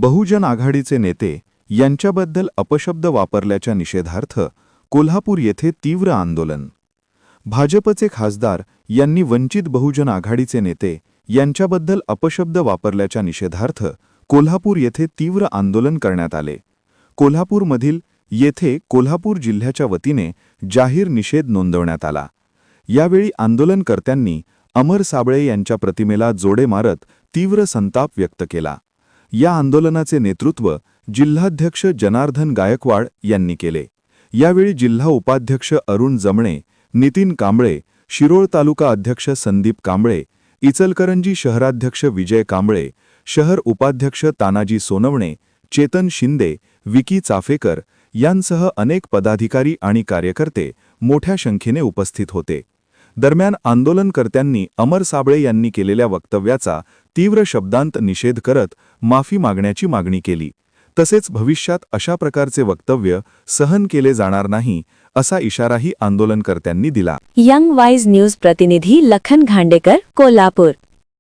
बहुजन आघाडीचे नेते यांच्याबद्दल अपशब्द वापरल्याच्या निषेधार्थ कोल्हापूर येथे तीव्र आंदोलन. भाजपचे खासदार यांनी वंचित बहुजन आघाडीचे नेते यांच्याबद्दल अपशब्द वापरल्याच्या निषेधार्थ कोल्हापूर येथे तीव्र आंदोलन करण्यात आले. कोल्हापूरमधील येथे कोल्हापूर जिल्ह्याच्या वतीने जाहीर निषेध नोंदवण्यात आला. यावेळी आंदोलनकर्त्यांनी अमर साबळे यांच्या प्रतिमेला जोडे मारत तीव्र संताप व्यक्त केला. या आंदोलनाचे नेतृत्व जिल्हाध्यक्ष जनार्दन गायकवाड यांनी केले. यावेळी जिल्हा उपाध्यक्ष अरुण जमणे, नितीन कांबळे, शिरोळ तालुका अध्यक्ष संदीप कांबळे, इचलकरंजी शहराध्यक्ष विजय कांबळे, शहर उपाध्यक्ष तानाजी सोनवणे, चेतन शिंदे, विकी चाफेकर यांसह अनेक पदाधिकारी आणि कार्यकर्ते मोठ्या संख्येने उपस्थित होते. दरम्यान आंदोलनकर्त्यांनी अमर साबळे यांनी केलेल्या वक्तव्याचा तीव्र शब्दांत निषेध करत माफी मागण्याची मागणी केली. तसेच भविष्यात अशा प्रकारचे वक्तव्य सहन केले जाणार नाही असा इशाराही आंदोलनकर्त्यांनी दिला. यंग वाइज न्यूज प्रतिनिधी लखन घांडेकर, कोल्हापूर.